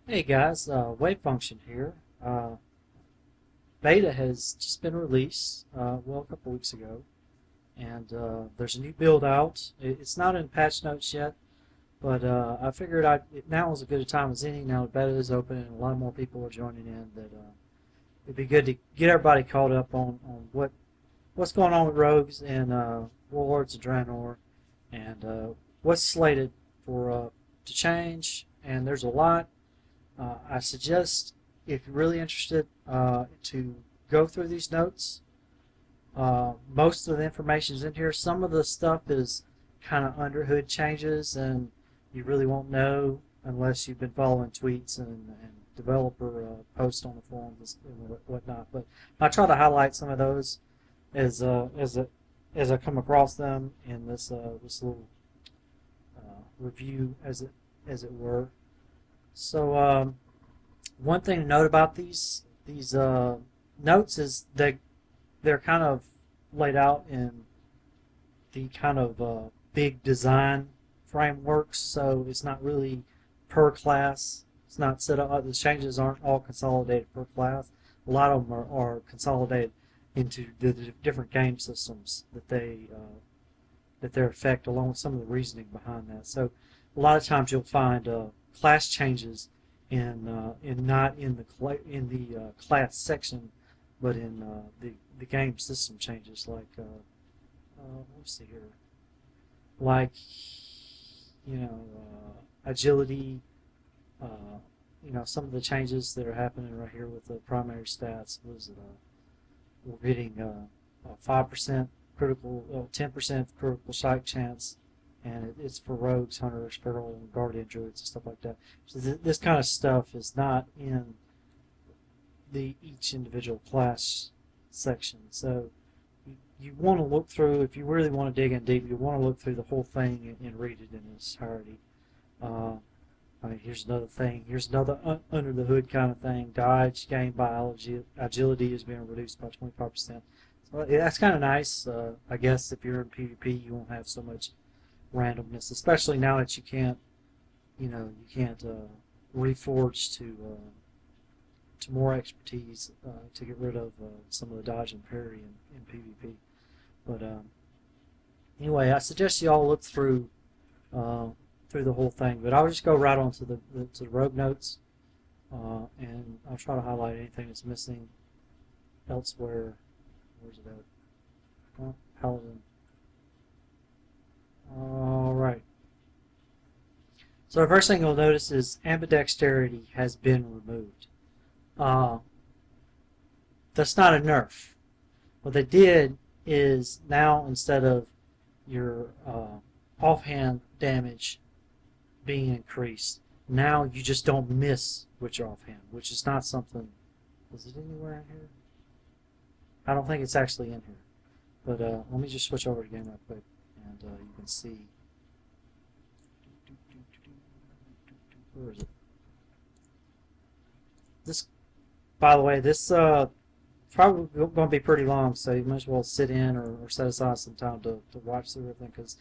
Hey guys, wave function here. Beta has just been released, well, a couple weeks ago, and there's a new build out. It's not in patch notes yet, but I figured now is as good a time as any. Now the beta is open and a lot more people are joining in. That it'd be good to get everybody caught up on what's going on with rogues and warlords and Draenor, and what's slated for to change. And there's a lot. I suggest, if you're really interested, to go through these notes. Most of the information is in here. Some of the stuff is kind of under hood changes, and you really won't know unless you've been following tweets and developer posts on the forums and whatnot. But I try to highlight some of those as I come across them in this little review, as it were. So one thing to note about these notes is they're kind of laid out in the kind of big design frameworks, so it's not really per class. It's not set up. The changes aren't all consolidated per class. A lot of them are consolidated into the different game systems that they affect, along with some of the reasoning behind that. So a lot of times you'll find class changes in not in the class section, but in the game system changes. Like let's see here, like agility. Some of the changes that are happening right here with the primary stats was we're getting 5% critical, 10% critical strike chance. And it's for rogues, hunters, feral, and guardian druids and stuff like that. So this kind of stuff is not in each individual class section. So you want to look through, if you really want to dig in deep, you want to look through the whole thing and read it in its entirety. Here's another thing. Here's another under the hood kind of thing. Dodge gained by agility is being reduced by 25%. So that's kind of nice. I guess if you're in PvP, you won't have so much randomness, especially now that you can't reforge to more expertise to get rid of some of the dodge and parry in PvP. But anyway, I suggest you all look through the whole thing. But I'll just go right on to the rogue notes, and I'll try to highlight anything that's missing elsewhere. Where's it at? Well, Paladin. Alright. So the first thing you'll notice is ambidexterity has been removed. That's not a nerf. What they did is now, instead of your offhand damage being increased, now you just don't miss with your offhand, which is not something... Is it anywhere in here? I don't think it's actually in here. But let me just switch over to game real quick. And you can see, where is it? This, by the way, this probably going to be pretty long, so you might as well sit in or set aside some time to watch through everything, because,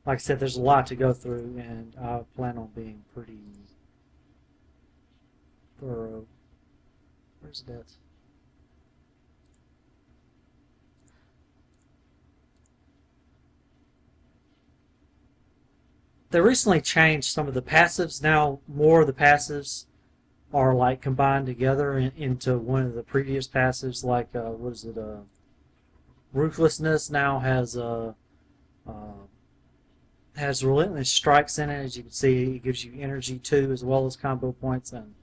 like I said, there's a lot to go through, and I plan on being pretty thorough. Where's that? They recently changed some of the passives. Now more of the passives are like combined together into one of the previous passives. Like what is it? Ruthlessness now has relentless strikes in it. As you can see, it gives you energy too, as well as combo points. And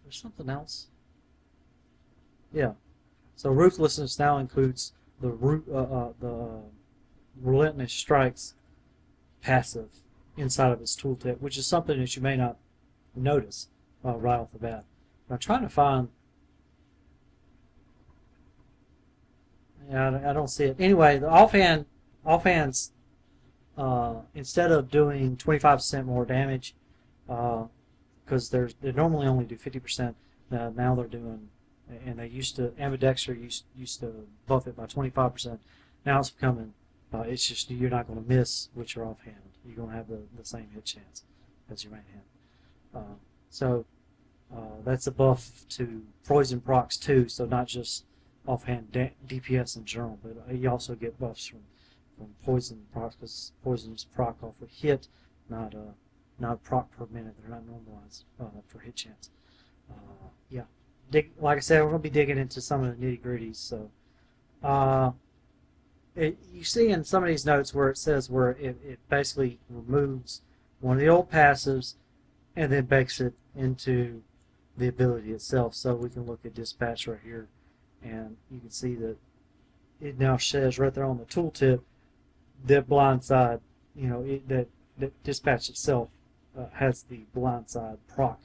there's something else. Yeah. So ruthlessness now includes the relentless strikes passive inside of its tooltip, which is something that you may not notice right off the bat. But I'm trying to find... Yeah, I don't see it. Anyway, the offhands, instead of doing 25% more damage, because they normally only do 50%, now they're doing, and they used to, ambidexter used to buff it by 25%. Now it's becoming... it's just you're not going to miss with your offhand. You're going to have the same hit chance as your main hand. So that's a buff to poison procs too, so not just offhand DPS in general, but you also get buffs from poison procs, because poisons proc off a hit, not proc per minute. They're not normalized for hit chance. Yeah, like I said, we're going to be digging into some of the nitty-gritties. So you see in some of these notes where it says it basically removes one of the old passives and then bakes it into the ability itself. So we can look at dispatch right here, and you can see that it now says right there on the tooltip that blindside, you know, that dispatch itself has the blindside proc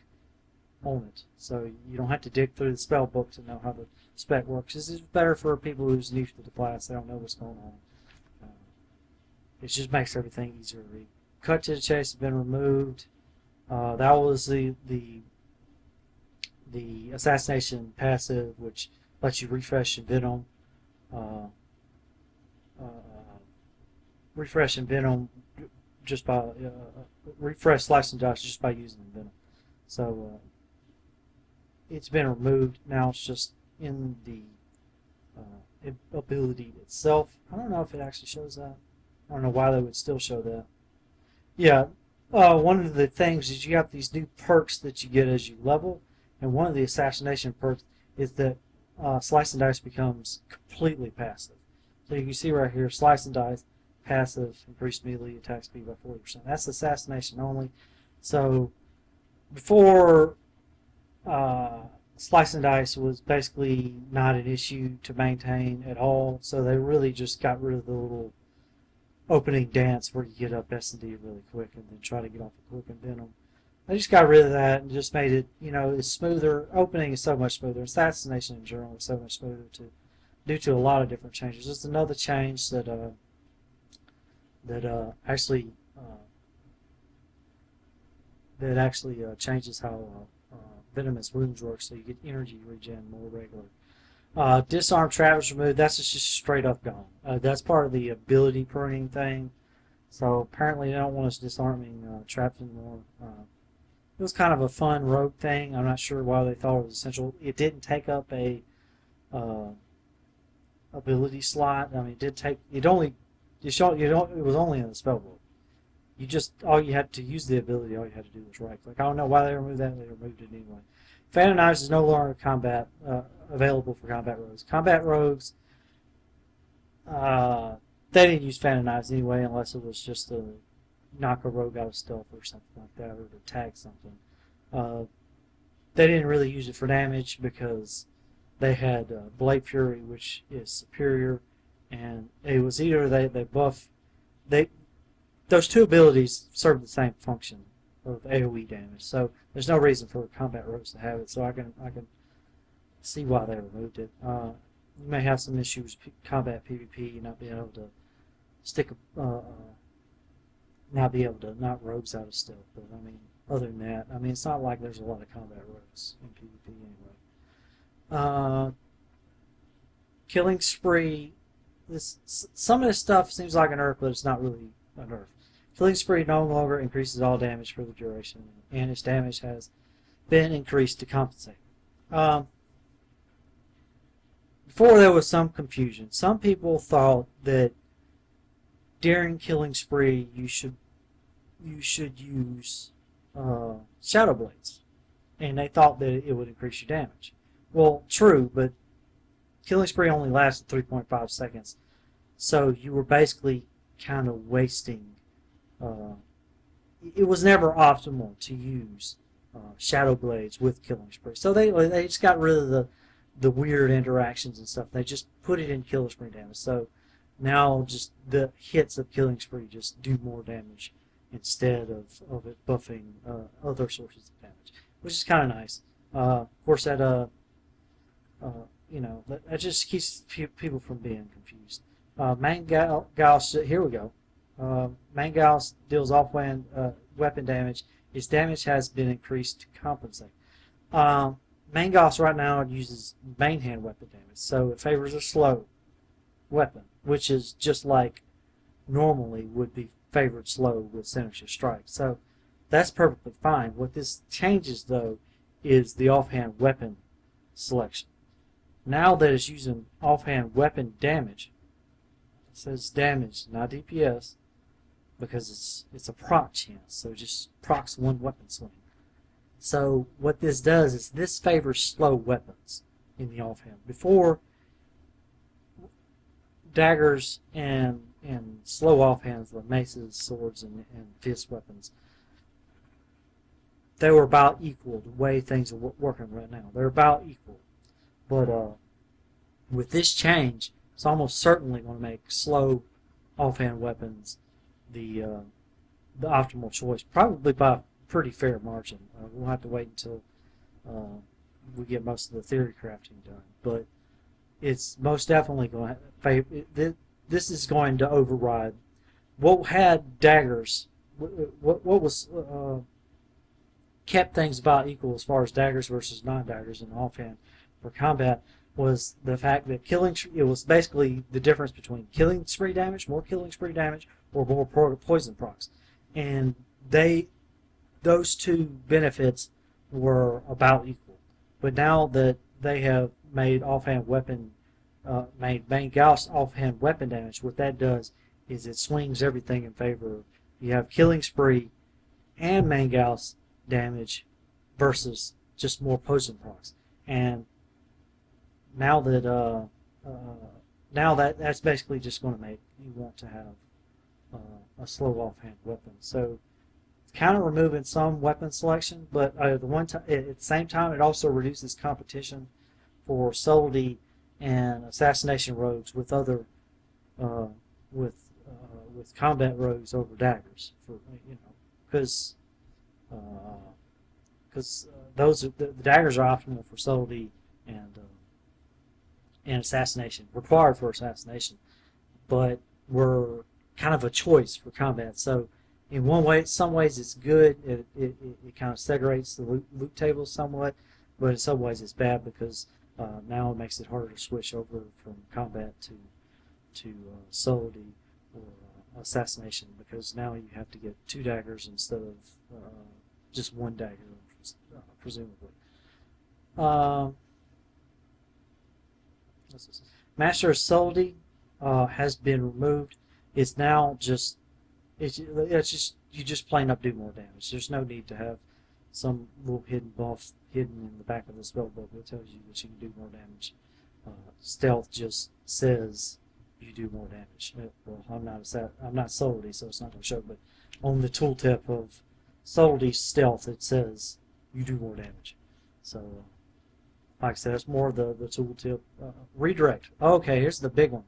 on it. So you don't have to dig through the spell book to know how the spec works. This is better for people who's new to the class. They don't know what's going on. It just makes everything easier to read. Cut to the chase has been removed. That was the assassination passive, which lets you refresh and venom. Refresh and venom just by refresh, slice, and dodge just by using venom. So it's been removed. Now it's just in the ability itself. I don't know if it actually shows that. I don't know why they would still show that. Yeah, one of the things is you have these new perks that you get as you level, and one of the assassination perks is that slice and dice becomes completely passive. So you can see right here, slice and dice, passive, increased melee attack speed by 40%. That's assassination only. So before slice and dice was basically not an issue to maintain at all, so they really just got rid of the little opening dance where you get up S&D really quick and then try to get off a quick and venom. They just got rid of that and just made it, you know, it's smoother. Opening is so much smoother. Assassination in general is so much smoother due to a lot of different changes. It's another change that actually changes how venomous wounds work, so you get energy regen more regular. Disarm trap is removed. That's just straight up gone. That's part of the ability pruning thing. So apparently they don't want us disarming traps anymore. It was kind of a fun rogue thing. I'm not sure why they thought it was essential. It didn't take up a ability slot. I mean, it did take. It was only in the spellbook. All you had to use the ability. All you had to do was right click. I don't know why they removed that. They removed it anyway. Phantom Knives is no longer available for combat rogues. Combat rogues, they didn't use Phantom Knives anyway, unless it was just to knock a rogue out of stealth or something like that, or to tag something. They didn't really use it for damage because they had Blade Fury, which is superior, and it was either they buff. Those two abilities serve the same function of AoE damage, so there's no reason for combat rogues to have it. So I can see why they removed it. You may have some issues with combat PvP, not being able to not be able to knock rogues out of stealth. But I mean, other than that, I mean, it's not like there's a lot of combat rogues in PvP anyway. Killing spree. Some of this stuff seems like a nerf, but it's not really a nerf. Killing spree no longer increases all damage for the duration, and its damage has been increased to compensate. Before there was some confusion. Some people thought that during killing spree you should use shadow blades, and they thought that it would increase your damage. Well, true, but killing spree only lasted 3.5 seconds, so you were basically kind of wasting. It was never optimal to use shadow blades with killing spree, so they just got rid of the weird interactions and stuff. They just put it in killing spree damage. So now just the hits of killing spree just do more damage instead of it buffing other sources of damage, which is kind of nice. Of course, that you know, that just keeps people from being confused. Gauss, here we go. Gauss deals offhand weapon damage. Its damage has been increased to compensate. Gauss right now uses main hand weapon damage, so it favors a slow weapon, which is just like normally would be favored slow with Signature Strike. So that's perfectly fine. What this changes, though, is the offhand weapon selection. Now that it's using offhand weapon damage, it says damage, not DPS, because it's a proc chance, so it just procs one weapon swing. So what this does is this favors slow weapons in the offhand. Before, daggers and slow offhands, like maces, swords, and fist weapons, they were about equal the way things are working right now. They're about equal. But with this change, it's almost certainly going to make slow offhand weapons the optimal choice, probably by a pretty fair margin. We'll have to wait until we get most of the theory crafting done. But it's most definitely going to favor. This is going to override what had daggers. What was kept things about equal as far as daggers versus non-daggers in offhand for combat was the fact that it was basically the difference between killing spree damage, more killing spree damage, or more poison procs, and those two benefits were about equal. But now that they have made offhand weapon, made main Gauss offhand weapon damage, what that does is it swings everything in favor of you have killing spree and main Gauss damage versus just more poison procs. And now that that's basically just going to make you want to have a slow offhand weapon. So kind of removing some weapon selection, but at the same time it also reduces competition for subtlety and assassination rogues with other with combat rogues over daggers, for because the daggers are optimal for subtlety and assassination, required for assassination, but were kind of a choice for combat. So in some ways it's good. It kind of segregates the loot tables somewhat, but in some ways it's bad because now it makes it harder to switch over from combat to subtlety or assassination, because now you have to get 2 daggers instead of just 1 dagger, presumably. Master of Subtlety has been removed. It's now just you just plain up do more damage. There's no need to have some little hidden buff hidden in the back of the spell book that tells you that you can do more damage. Stealth just says you do more damage. Well, I'm not subtlety, so it's not going to show. But on the tooltip of subtlety stealth, it says you do more damage. So, like I said, that's more the tooltip. Redirect. Okay, here's the big one.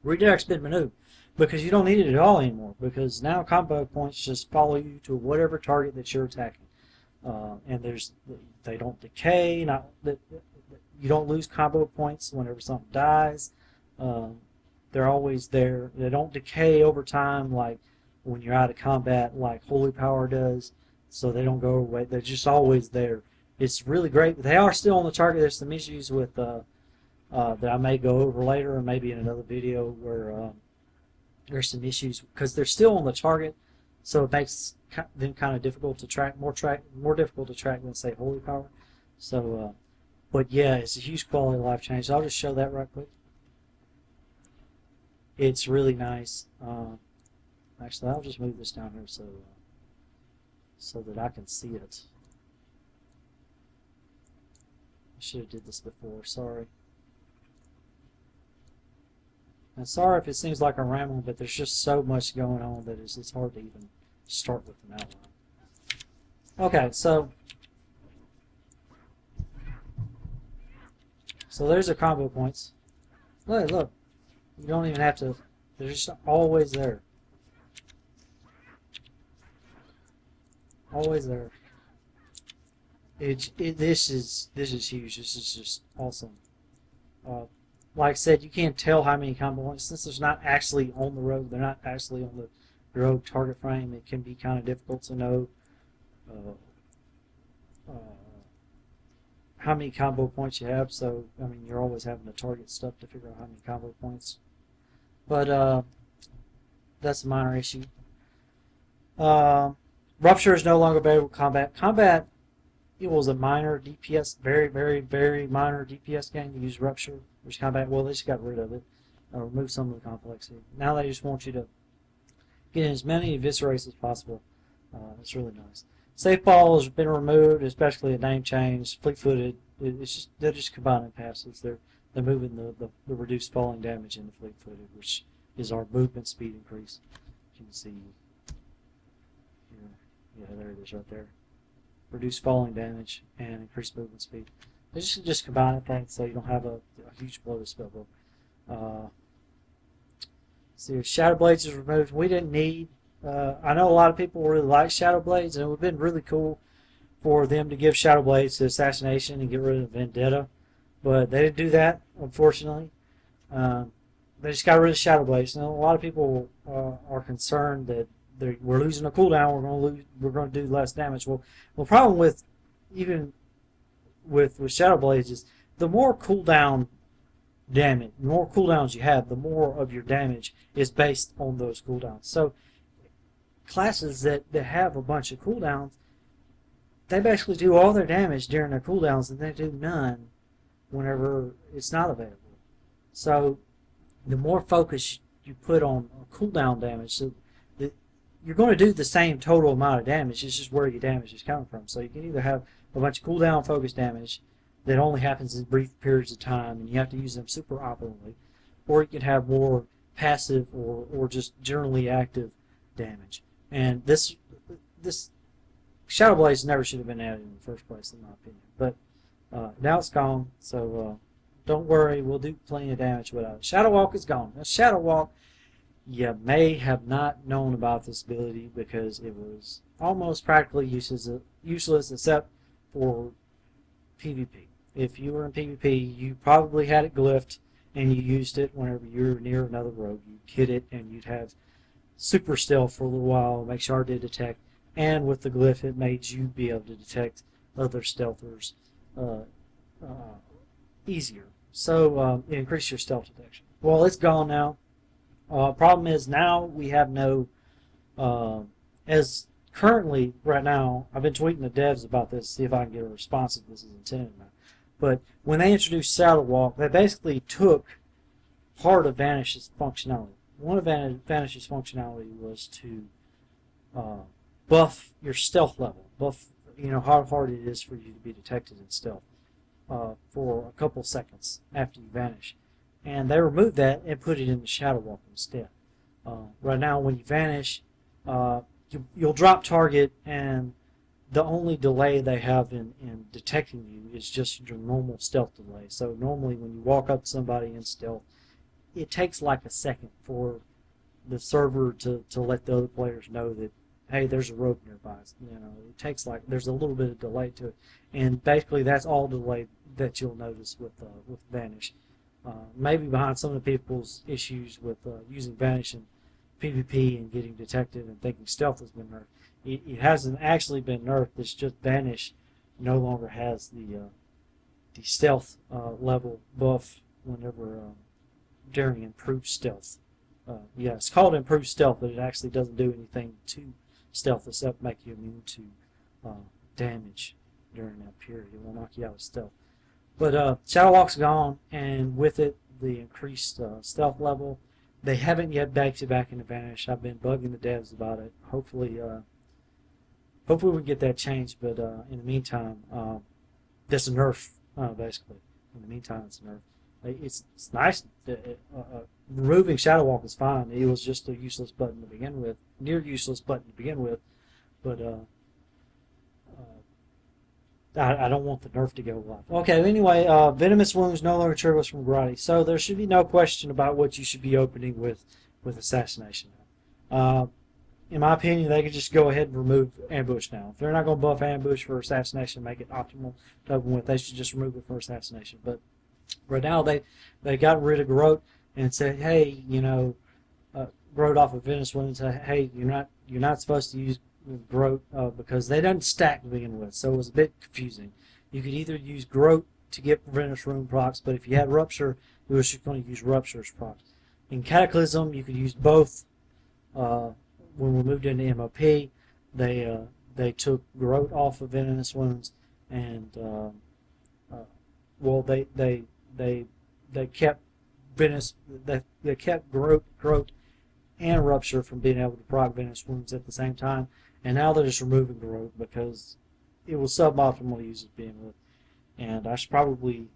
Redirect's been removed because you don't need it at all anymore. Because now combo points just follow you to whatever target that you're attacking, and they don't decay. You don't lose combo points whenever something dies. They're always there. They don't decay over time like when you're out of combat, like Holy Power does. So they don't go away. They're just always there. It's really great. They are still on the target. There's some issues with that I may go over later, or maybe in another video, where there's some issues because they're still on the target, so it makes them kind of difficult to track, more difficult to track than say Holy Power. So, but yeah, it's a huge quality of life change. So I'll just show that right quick. It's really nice. Actually, I'll just move this down here so that I can see it. I should have did this before. Sorry. And sorry if it seems like I'm rambling, but there's just so much going on that it's hard to even start with an outline. Okay, so there's the combo points. Look. You don't even have to. They're just always there. Always there. This is huge. This is just awesome. Like I said, you can't tell how many combo points since it's not actually on the rogue. They're not actually on the rogue target frame. It can be kind of difficult to know how many combo points you have. So I mean, you're always having to target stuff to figure out how many combo points. But that's a minor issue. Rupture is no longer available with combat. Combat, it was a minor DPS, very, very, very minor DPS game. You use Rupture, which combat, well, they just got rid of it. Remove some of the complexity. Now they just want you to get in as many eviscerates as possible. It's really nice. Safe ball has been removed, especially a name change. Fleet-footed, it's just they're just combining passes. They're moving the reduced falling damage into fleet-footed, which is our movement speed increase. You can see here. Yeah, there it is right there. Reduce falling damage and increase movement speed. They just combine things so you don't have a huge bloated spell book. See, Shadow Blades is removed. We didn't need. I know a lot of people really like Shadow Blades, and it would have been really cool for them to give Shadow Blades to Assassination and get rid of Vendetta, but they didn't do that, unfortunately. They just got rid of Shadow Blades, and a lot of people are concerned that we're losing a cooldown. We're going to do less damage. Well, the problem with even with Shadow Blades is the more cooldown damage, the more cooldowns you have, the more of your damage is based on those cooldowns. So classes that have a bunch of cooldowns, they basically do all their damage during their cooldowns, and they do none whenever it's not available. So the more focus you put on cooldown damage, so you're going to do the same total amount of damage. It's just where your damage is coming from. So you can either have a bunch of cooldown focused damage that only happens in brief periods of time, and you have to use them super optimally, or you can have more passive or just generally active damage. And this Shadow Blades never should have been added in the first place, in my opinion. But now it's gone, so don't worry, we'll do plenty of damage without it. Shadow Walk is gone. Now, Shadow Walk, you may have not known about this ability because it was almost practically useless except for PvP. If you were in PvP, you probably had it glyphed, and you used it whenever you were near another rogue. You'd hit it, and you'd have super stealth for a little while, make sure it did detect, and with the glyph, it made you be able to detect other stealthers easier. So it increased your stealth detection. Well, it's gone now. Problem is now we have no, as currently right now, I've been tweeting the devs about this, see if I can get a response if this is intended or not. But when they introduced Shadow Walk, they basically took part of Vanish's functionality. One of Vanish's functionality was to buff your stealth level, buff how hard it is for you to be detected in stealth for a couple seconds after you vanish. And they removed that and put it in the Shadow Walk instead. Right now, when you vanish, you'll drop target, and the only delay they have in detecting you is just your normal stealth delay. So normally when you walk up to somebody in stealth, it takes like a second for the server to let the other players know that, hey, there's a rogue nearby. It takes there's a little bit of delay to it, and basically that's all delay that you'll notice with Vanish. Maybe behind some of the people's issues with using Vanish in PvP and getting detected and thinking stealth has been nerfed. It hasn't actually been nerfed. It's just Vanish no longer has the stealth level buff whenever during improved stealth. Yeah, it's called improved stealth, but it actually doesn't do anything to stealth except make you immune to damage during that period. It will knock you out of stealth. But Shadow Walk's gone, and with it, the increased stealth level. They haven't yet baked it back into Vanish. I've been bugging the devs about it. Hopefully we get that changed. But in the meantime, that's a nerf, basically. In the meantime, it's a nerf. It's nice. Removing Shadow Walk is fine. It was just a useless button to begin with, near useless button to begin with. But I don't want the nerf to go live. Okay, anyway, Venomous Wounds no longer triggers from Grotti. So there should be no question about what you should be opening with Assassination now. In my opinion, they could just go ahead and remove Ambush now. If they're not going to buff Ambush for Assassination, make it optimal to open with, they should just remove it for Assassination. But right now, they got rid of Groat and said, hey, Groat off of Venomous Wounds, hey, you're not supposed to use Groat because they don't stack to begin with, so it was a bit confusing. You could either use Groat to get Venomous Wound procs, but if you had Rupture, you were just going to use Rupture's procs. In Cataclysm, you could use both when we moved into MOP, they took growth off of venomous wounds, and well, they kept they kept growth and rupture from being able to proc venomous wounds at the same time, and now they're just removing growth because it was suboptimal to use it being with. And I should probably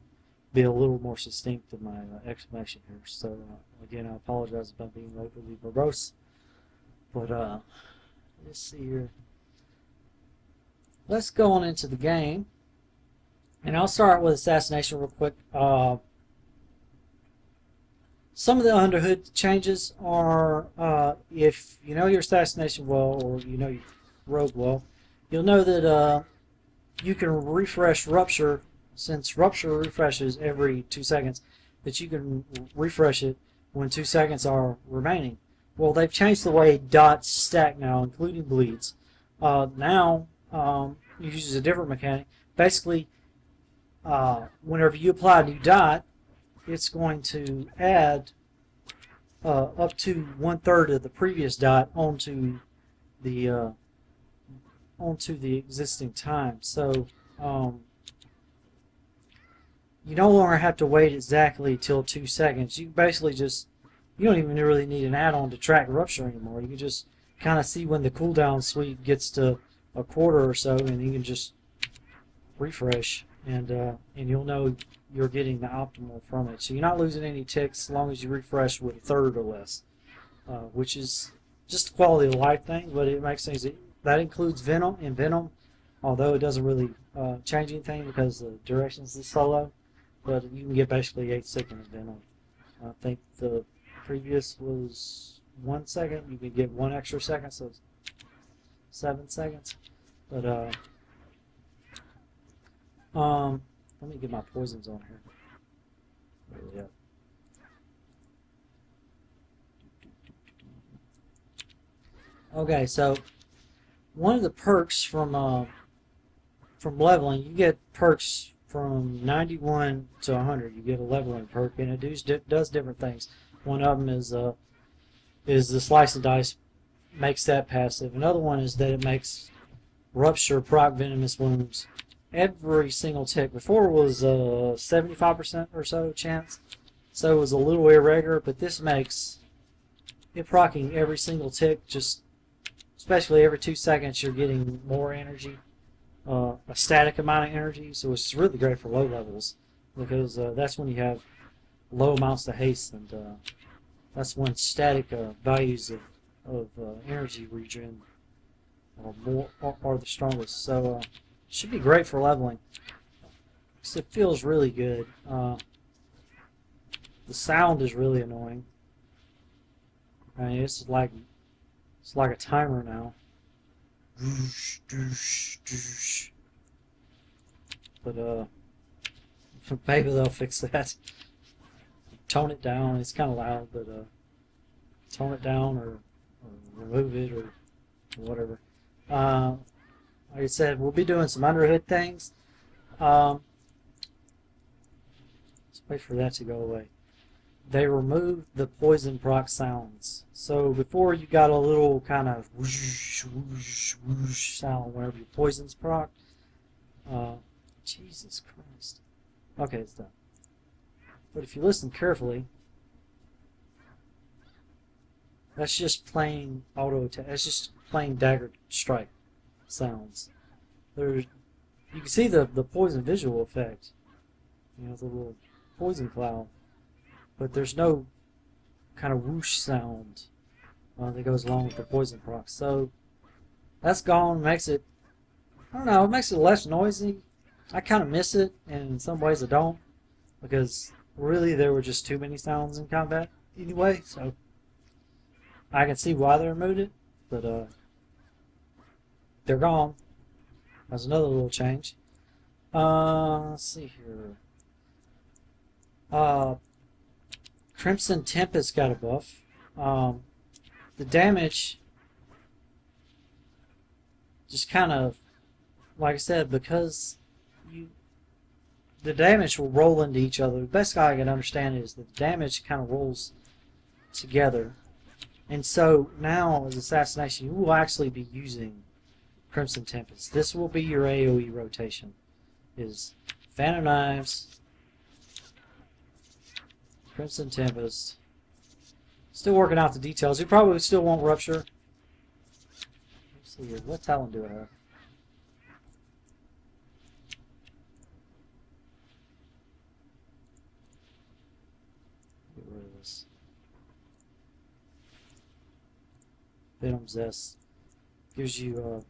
be a little more succinct in my explanation here. So again, I apologize about being overly verbose, but let's see here. Let's go on into the game, and I'll start with Assassination real quick. Some of the underhood changes are, if you know your Assassination well, or you know your Rogue well, you'll know that you can refresh Rupture, since Rupture refreshes every 2 seconds, that you can refresh it when 2 seconds are remaining. Well, they've changed the way dots stack now, including bleeds. Now, it uses a different mechanic. Basically, whenever you apply a new dot, it's going to add up to 1/3 of the previous dot onto the existing time. So you no longer have to wait exactly till 2 seconds. You basically just, you don't even really need an add-on to track Rupture anymore. You can just kind of see when the cooldown sweep gets to a quarter or so, and you can just refresh, and you'll know you're getting the optimal from it. So you're not losing any ticks as long as you refresh with 1/3 or less, which is just a quality of life thing, but it makes things, that includes Venom, and Venom, although it doesn't really change anything because the directions is so low, but you can get basically 8 seconds of Venom. I think the previous was 1 second. You can get 1 extra second, so 7 seconds. But let me get my poisons on here. Where are they at? Okay, so one of the perks from leveling, you get perks from 91 to 100. You get a leveling perk, and it does different things. One of them is the slice and dice, makes that passive. Another one is that it makes Rupture proc venomous wounds every single tick. Before it was 75% or so chance, so it was a little irregular, but this makes it proccing every single tick, just especially every 2 seconds you're getting more energy, a static amount of energy, so it's really great for low levels, because that's when you have low amounts of haste, and that's when static values of energy regen are the strongest. So should be great for leveling. It feels really good. The sound is really annoying. I mean, it's like a timer now. But maybe they'll fix that. Tone it down. It's kind of loud, but tone it down or remove it or whatever. Like I said, we'll be doing some underhood things. Let's wait for that to go away. They removed the poison proc sounds. So before you got a little kind of whoosh, whoosh, whoosh sound whenever your poison's proc. Jesus Christ. Okay, it's done. But if you listen carefully, that's just plain auto attack. That's just plain dagger strike sounds. You can see the poison visual effect. You know, the little poison cloud. But there's no kind of whoosh sound that goes along with the poison proc. So that's gone. Makes it, I don't know, it makes it less noisy. I kind of miss it, and in some ways I don't, because really there were just too many sounds in combat anyway. So I can see why they removed it, but they're gone. That's another little change. Let's see here. Crimson Tempest got a buff. The damage just kind of, like I said, because the damage will roll into each other. The best I can understand is that the damage kind of rolls together. And so now, as Assassination, you will actually be using Crimson Tempest. This will be your AoE rotation. Is Phantom Knives, Crimson Tempest. Still working out the details. You probably still won't Rupture. Let's see here. What talent do I have? Get rid of this. Venom Zest gives you.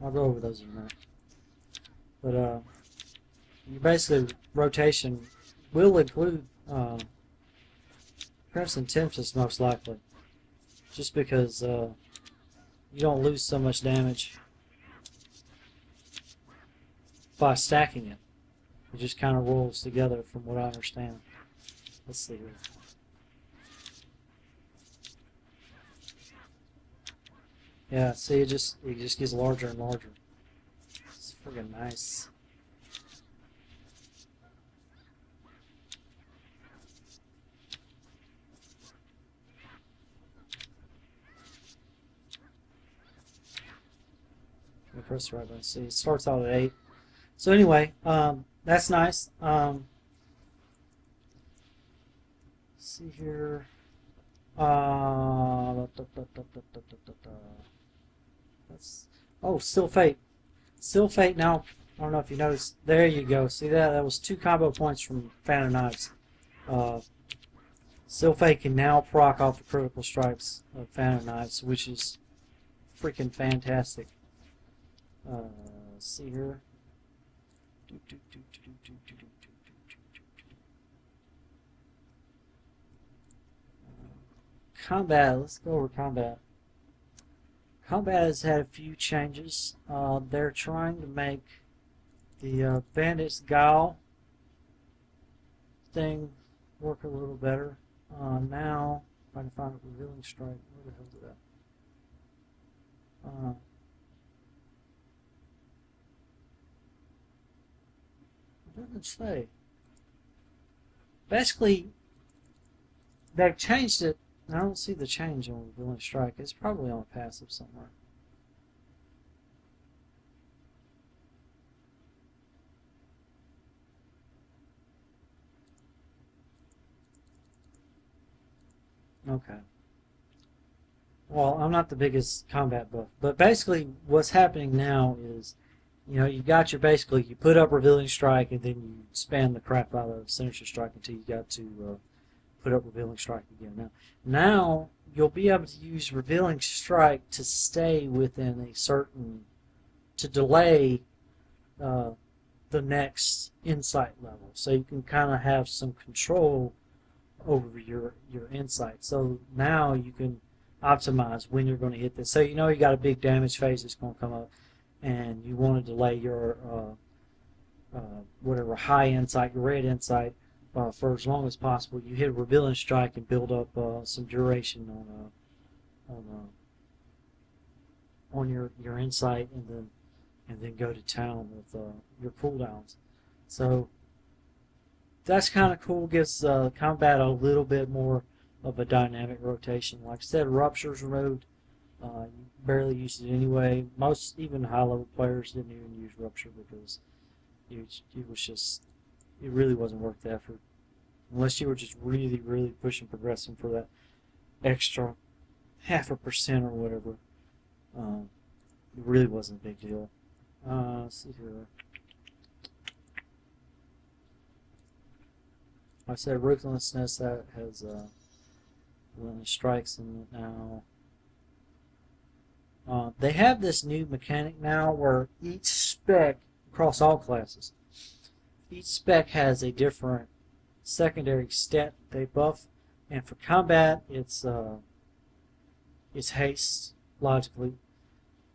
I'll go over those in a minute. But you basically rotation will include Crimson Tempest most likely, just because you don't lose so much damage by stacking it. It just kind of rolls together, from what I understand. Let's see here. Yeah, see, it just gets larger and larger. It's friggin' nice. Let me press the right button. See, it starts out at 8. So anyway, that's nice. Let's see here. Still Fate. Still Fate now. I don't know if you noticed. There you go. See that? That was 2 combo points from Phantom Knives. Still Fate can now proc off the critical strikes of Phantom Knives, which is freaking fantastic. Let's see here. Combat. Let's go over combat. Combat has had a few changes. They're trying to make the Bandit's Guile thing work a little better. Now, if I can find a Revealing Strike, where the hell is that? It doesn't say. Basically, they've changed it. I don't see the change on Revealing Strike. It's probably on a passive somewhere. Okay. Well, I'm not the biggest combat buff, but basically what's happening now is, you know, you've got your, basically you put up Revealing Strike and then you spam the crap out of Sinister Strike until you got to put up Revealing Strike again. Now you'll be able to use Revealing Strike to stay within a certain, to delay the next insight level, so you can kind of have some control over your insight. So now you can optimize when you're going to hit this. So you know you got a big damage phase that's going to come up, and you want to delay your whatever high insight, your red insight, for as long as possible. You hit a Revealing Strike and build up some duration on your insight, and then go to town with your cooldowns. So that's kind of cool. Gives combat a little bit more of a dynamic rotation. Like I said, Rupture's removed. You barely used it anyway. Most, even high-level players, didn't even use Rupture because it really wasn't worth the effort. Unless you were just really, really pushing progressing for that extra 0.5% or whatever. It really wasn't a big deal. Let's see here. Like I said, Ruthlessness, that has strikes in it now. They have this new mechanic now where each spec, across all classes, each spec has a different secondary stat they buff, and for combat it's haste, logically.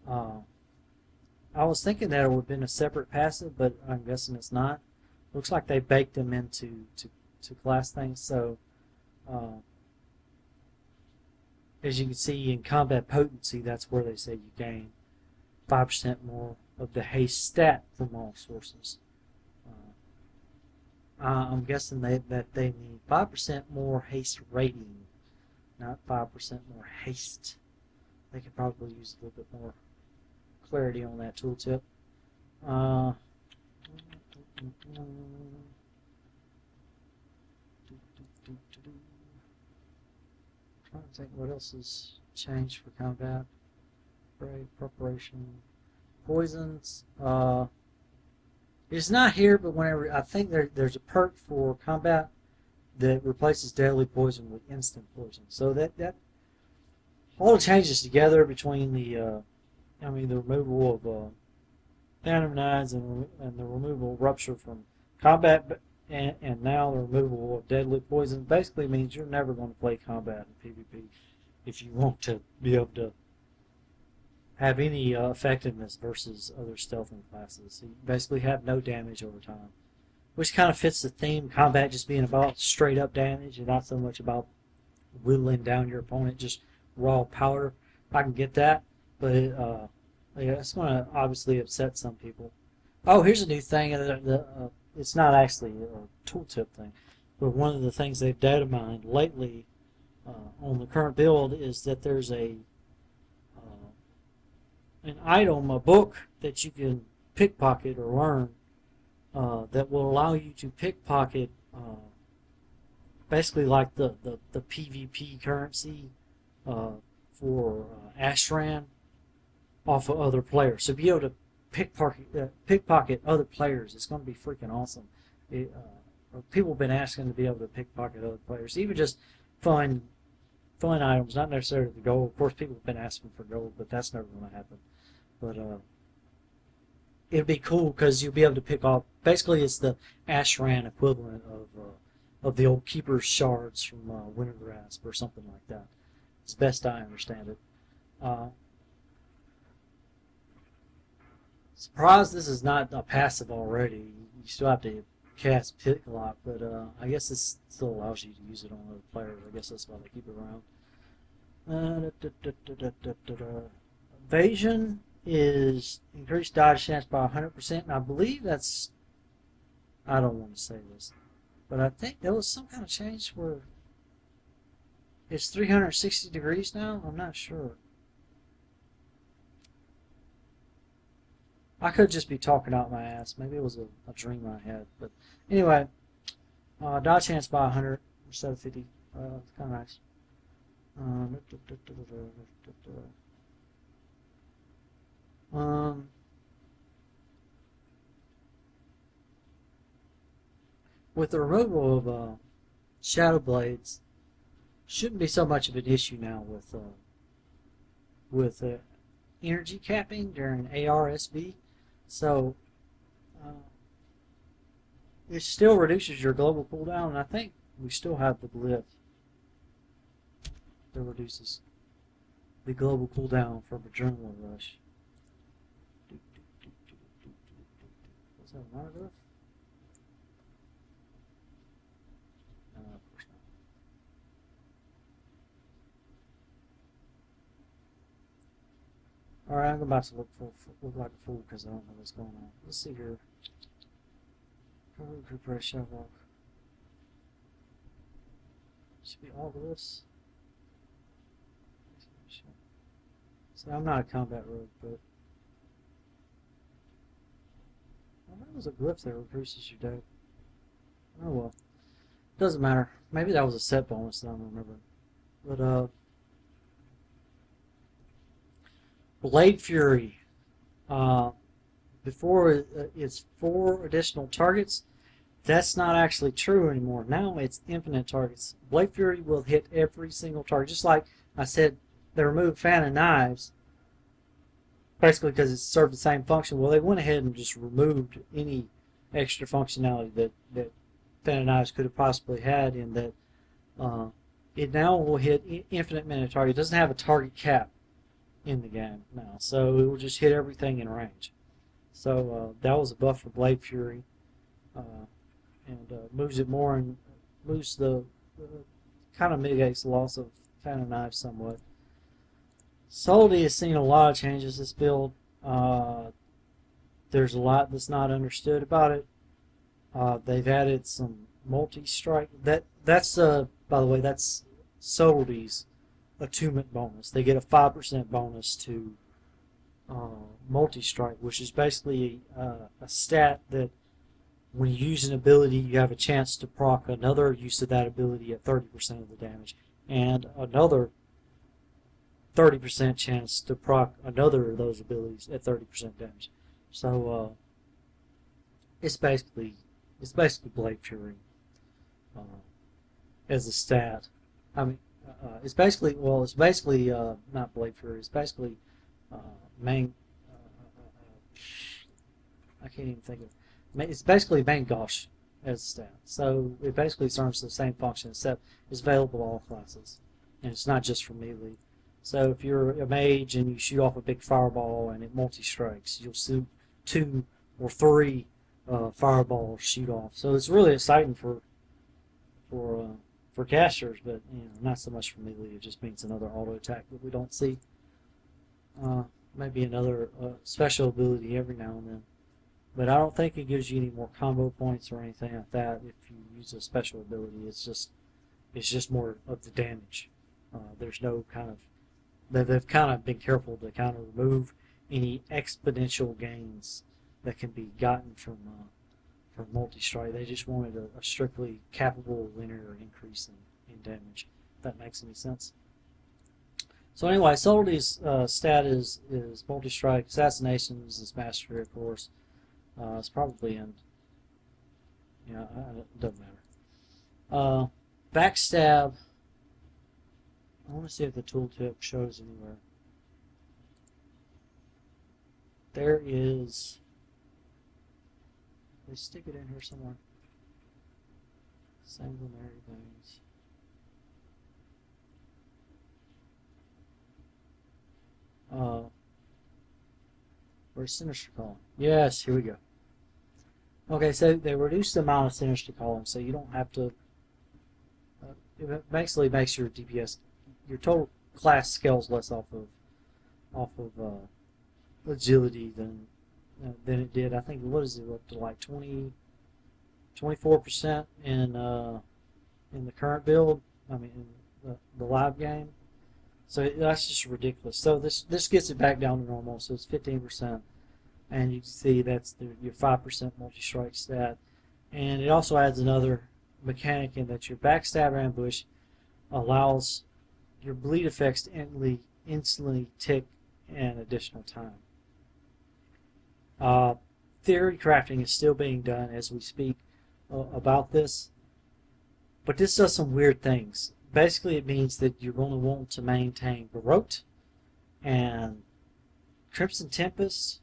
I was thinking that it would have been a separate passive, but I'm guessing it's not. Looks like they baked them into to class things. So as you can see in combat potency, that's where they say you gain 5% more of the haste stat from all sources. I'm guessing that they mean 5% more haste rating, not 5% more haste. They could probably use a little bit more clarity on that tooltip. Trying to think what else has changed for combat. Brave, preparation, poisons. It's not here, but whenever I think there's a perk for combat that replaces deadly poison with instant poison. So that all the changes together between the the removal of phantom knives and the removal of rupture from combat, and now the removal of deadly poison basically means you're never going to play combat in PvP if you want to be able to have any effectiveness versus other stealthing classes. So you basically have no damage over time, which kind of fits the theme, combat just being about straight up damage and not so much about whittling down your opponent, just raw power. I can get that, but it's going to obviously upset some people. Oh, here's a new thing. It's not actually a tooltip thing, but one of the things they've data mined lately on the current build is that there's an item, a book that you can pickpocket or learn that will allow you to pickpocket basically like the PvP currency for Ashran off of other players. So be able to pickpocket other players. It's going to be freaking awesome. People have been asking to be able to pickpocket other players, even just fun items, not necessarily the gold. Of course, people have been asking for gold, but that's never going to happen. But it'd be cool because you'll be able to pick off. Basically, it's the Ashran equivalent of the old Keeper's Shards from Wintergrasp or something like that. It's best I understand it. Surprised this is not a passive already. You still have to cast Pick Lock, but I guess this still allows you to use it on other players. I guess that's why they keep it around. Evasion is increased dodge chance by 100%, and I believe that's, I don't want to say this, but I think there was some kind of change where it's 360 degrees now. I'm not sure. I could just be talking out my ass. Maybe it was a dream I had. But anyway, dodge chance by 100 instead of 50. It's kind of nice. With the removal of shadow blades, shouldn't be so much of an issue now with energy capping during ARSB. So it still reduces your global cooldown, and I think we still have the glyph that reduces the global cooldown from Adrenaline Rush. Was that a monoglyph? No, of course not. Alright, I'm about to look like a fool because I don't know what's going on. Let's see here. Prepare Shadow Walk. Should be all glyphs. So I'm not a combat rogue, but well, that was a glyph that increases your deck. Oh well. Doesn't matter. Maybe that was a set bonus that I don't remember. But Blade Fury. Before it's 4 additional targets. That's not actually true anymore. Now it's infinite targets. Blade Fury will hit every single target. Just like I said, they removed Phantom Knives basically because it served the same function. Well, they went ahead and just removed any extra functionality that Phantom Knives could have possibly had, in that it now will hit infinite minute target. It doesn't have a target cap in the game now, so it will just hit everything in range. So that was a buff for Blade Fury, and moves it more and moves the kind of mitigates the loss of Phantom Knives somewhat. Soldy has seen a lot of changes this build. There's a lot that's not understood about it. They've added some Multistrike. That's by the way, that's Soldy's attunement bonus. They get a 5% bonus to Multistrike, which is basically a stat that when you use an ability, you have a chance to proc another use of that ability at 30% of the damage, and another 30% chance to proc another of those abilities at 30% damage. So it's basically Blade Fury as a stat. I mean, it's basically not Blade Fury. It's basically main. I can't even think of it. It's basically main Gosh as a stat. So it basically serves the same function, except it's available to all classes, and it's not just for melee. So if you're a mage and you shoot off a big fireball and it multi-strikes, you'll see 2 or 3 fireballs shoot off. So it's really exciting for casters, but not so much for melee. It just means another auto attack that we don't see. Maybe another special ability every now and then. But I don't think it gives you any more combo points or anything like that if you use a special ability. It's just more of the damage. There's no kind of... They've kind of been careful to kind of remove any exponential gains that can be gotten from Multistrike. They just wanted a strictly capable linear increase in damage, if that makes any sense. So anyway, Soldy's stat is Multistrike. Assassination is his mastery, of course. It's probably in... it doesn't matter. Backstab... I want to see if the tooltip shows anywhere. There is... They stick it in here somewhere. Sanguinary veins. Where's Sinister Column? Yes, here we go. Okay, so they reduced the amount of Sinister Column, so you don't have to... it basically makes your DPS... Your total class scales less off of agility than it did. I think, what is it, up to like 24% in the current build. I mean, in the live game. So that's just ridiculous. So this gets it back down to normal. So it's 15%, and you can see that's your 5% multi-strike stat. And it also adds another mechanic in that your backstab ambush allows your bleed effects to instantly tick an additional time. Theory crafting is still being done as we speak about this, but this does some weird things. Basically, it means that you're going to want to maintain Baroque and Crimson Tempest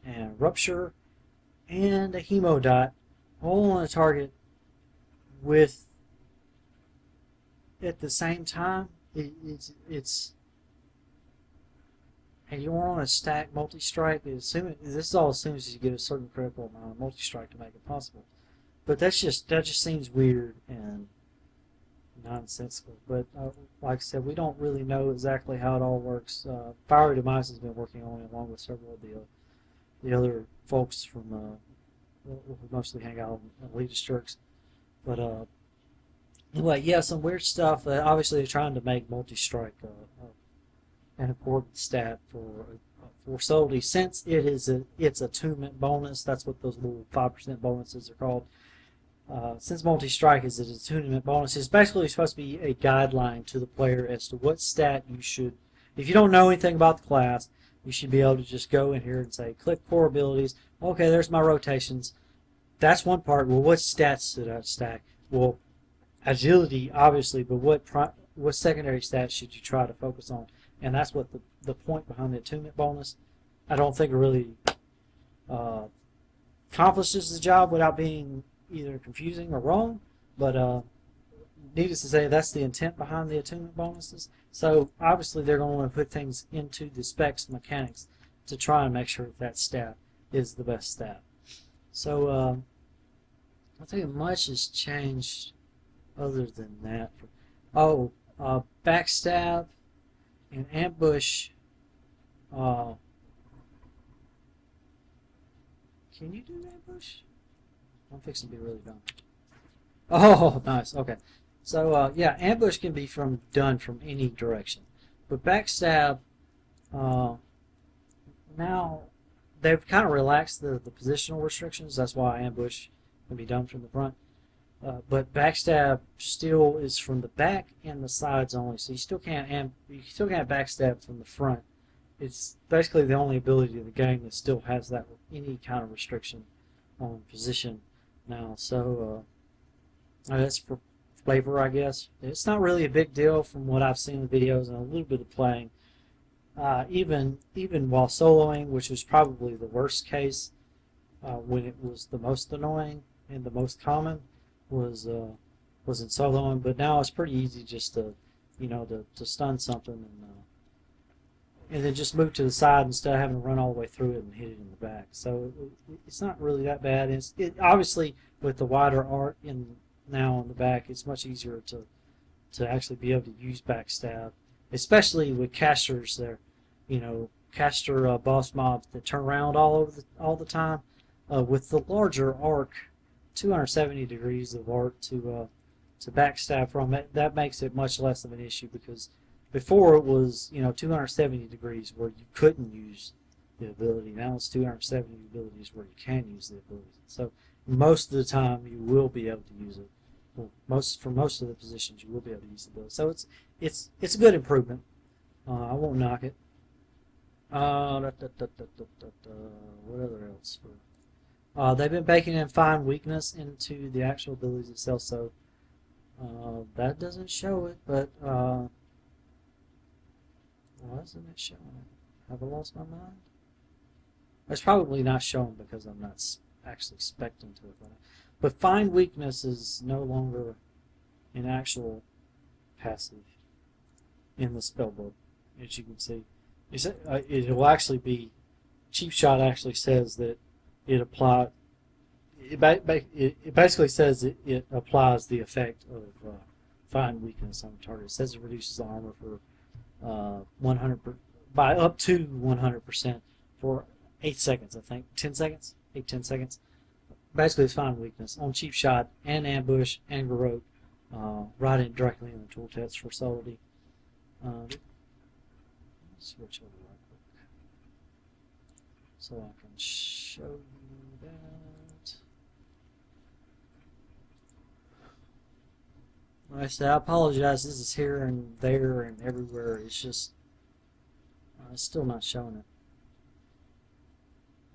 and Rupture and a Hemodot all on a target with, at the same time, it's and you want to stack multi-strike. This is all as soon as you get a certain critical amount of multi-strike to make it possible. But that just seems weird and nonsensical. But like I said, we don't really know exactly how it all works. Fiery Demise has been working on it along with several of the other folks from who mostly hang out in Elitist Jerks. But anyway, yeah, some weird stuff. Obviously, they're trying to make multi-strike an important stat for Soldy, since it's attunement bonus. That's what those little 5% bonuses are called. Since multi-strike is an attunement bonus, it's basically supposed to be a guideline to the player as to what stat you should. If you don't know anything about the class, you should be able to just go in here and say, click core abilities. Okay, there's my rotations. That's one part. Well, what stats should I stack? Well, agility, obviously, but what secondary stats should you try to focus on? And that's what the point behind the attunement bonus. I don't think it really accomplishes the job without being either confusing or wrong, but needless to say, that's the intent behind the attunement bonuses. So obviously they're going to want to put things into the specs mechanics to try and make sure that stat is the best stat. So I think much has changed other than that. Oh, backstab and ambush. Can you do ambush? I'm fixing to be really dumb. Oh, nice. Okay. So, yeah, ambush can be done from any direction. But backstab, now they've kind of relaxed the positional restrictions. That's why ambush can be done from the front. But backstab still is from the back and the sides only, so you still can't backstab from the front. It's basically the only ability in the game that still has that any kind of restriction on position now. So that's for flavor, I guess. It's not really a big deal from what I've seen in the videos and a little bit of playing. Even while soloing, which was probably the worst case, when it was the most annoying and the most common, was in soloing. But now it's pretty easy just to to stun something and then just move to the side instead of having to run all the way through it and hit it in the back. So it's not really that bad. Obviously with the wider arc now on the back, it's much easier to actually be able to use backstab, especially with casters there. Caster boss mobs that turn around all the time. With the larger arc, 270 degrees of arc to backstab from it, that makes it much less of an issue, because before it was 270 degrees where you couldn't use the ability. Now it's 270 abilities where you can use the ability. So most of the time you will be able to use it. Well, for most of the positions you will be able to use the ability. So it's a good improvement. I won't knock it. What other else? They've been baking in Find Weakness into the actual abilities itself, so that doesn't show it, but why isn't it showing it? Have I lost my mind? It's probably not showing because I'm not actually spec'ing to it. But Find Weakness is no longer an actual passive in the spellbook, as you can see. It will actually be, Cheap Shot actually says that it basically says it applies the effect of Find Weakness on the target. It says it reduces the armor for 100 by up to 100% for 8 seconds, I think. 10 seconds? 8-10 seconds. Basically it's Find Weakness on Cheap Shot and Ambush and Garrote, right in directly in the tooltips for solidity. Switch over real quick so I can show you that. Like I said, I apologize. This is here and there and everywhere. It's just it's still not showing it.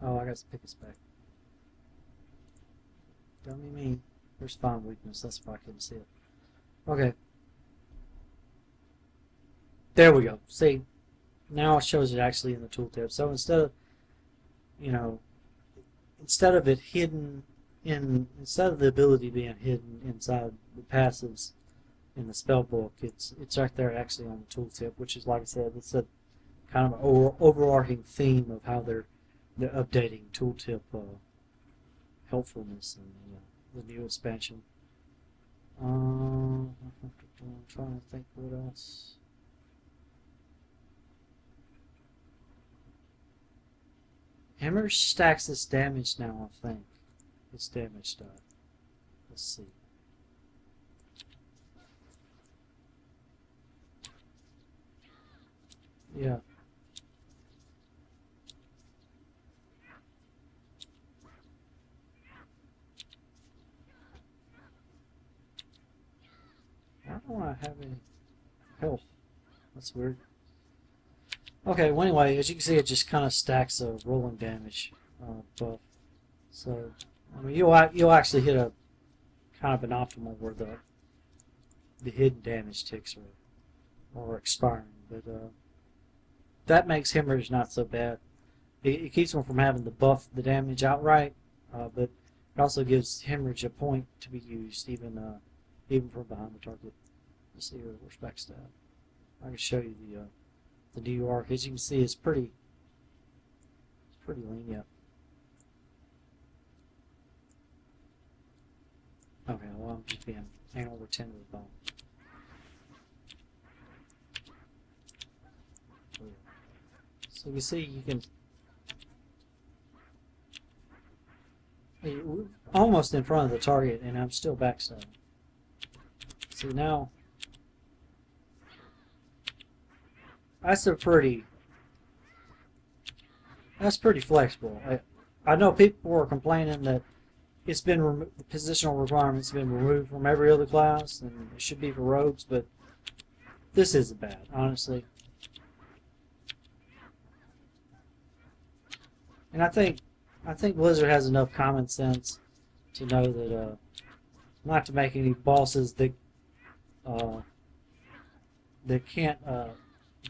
Oh, I got to pick this back. Dummy me. There's Find Weakness. That's why I couldn't see it. Okay. There we go. See, now it shows it actually in the tooltip. So instead of it hidden instead of the ability being hidden inside the passives in the spellbook, it's right there actually on the tooltip, which is, like I said, it's a kind of an overarching theme of how they're updating tooltip helpfulness in the new expansion. I'm trying to think what else. Hammer stacks its damage now, I think. Its damage die. Let's see. Yeah. I don't want to have any health. That's weird. Okay, well anyway, as you can see, it just kind of stacks a rolling damage buff. So, I mean, you'll actually hit a kind of an optimal where the hidden damage ticks are expiring, but that makes hemorrhage not so bad. It keeps them from having to buff the damage outright, but it also gives hemorrhage a point to be used even from behind the target. Let's see here, where's backstab? I can show you the new arc. As you can see, it's pretty lenient. Okay, well I'm just being anal retentive with bone. So you see, you can almost in front of the target, and I'm still backstabbing. See now, that's a pretty That's pretty flexible. I know people were complaining that it's been the positional requirement's been removed from every other class, and it should be for rogues, but this isn't bad, honestly. And I think Blizzard has enough common sense to know that not to make any bosses that can't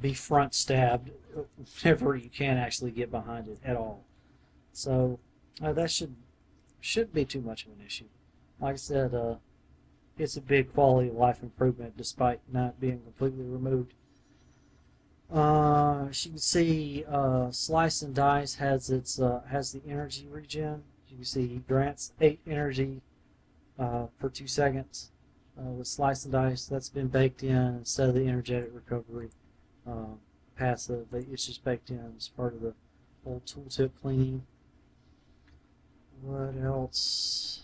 be front stabbed whenever you can't actually get behind it at all. So that shouldn't be too much of an issue. Like I said, it's a big quality of life improvement despite not being completely removed. As you can see, Slice and Dice has the energy regen. You can see he grants 8 energy per 2 seconds. With Slice and Dice, that's been baked in instead of the energetic recovery passive. It's just baked in as part of the whole tooltip cleaning. What else?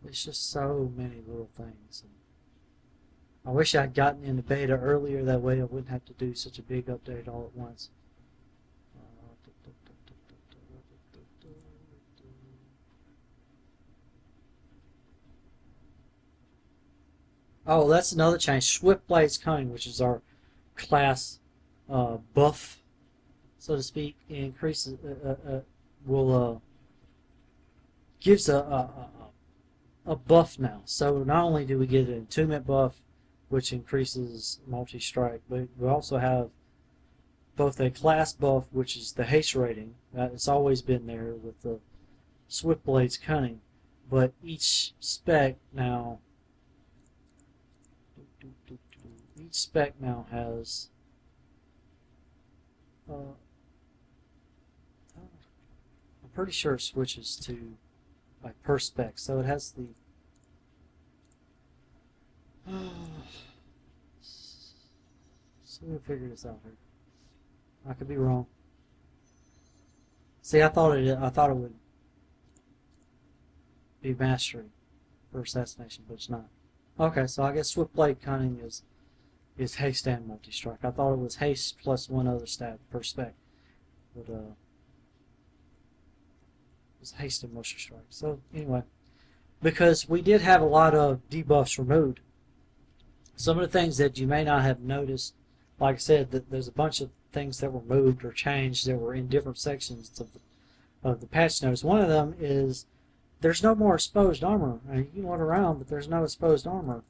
There's just so many little things. I wish I'd gotten into beta earlier, that way I wouldn't have to do such a big update all at once. Oh, that's another change. Swift Blade's Cunning, which is our class buff, so to speak, increases gives a buff now. So not only do we get an attunement buff, which increases multi-strike, but we also have both a class buff, which is the haste rating. It's always been there with the Swift Blade's Cunning, but each spec now has I'm pretty sure it switches to like per spec, so it has the so we'll figure this out here. I could be wrong. See, I thought it would be mastery for Assassination, but it's not. Okay, so I guess Swift Blade Cunning is haste and multi-strike. I thought it was haste plus one other stat per spec, but it's haste and multi-strike. So anyway, because we did have a lot of debuffs removed, some of the things that you may not have noticed, like I said, that there's a bunch of things that were moved or changed that were in different sections of the patch notes. One of them is there's no more exposed armor. I mean, you can look around, but there's no exposed armor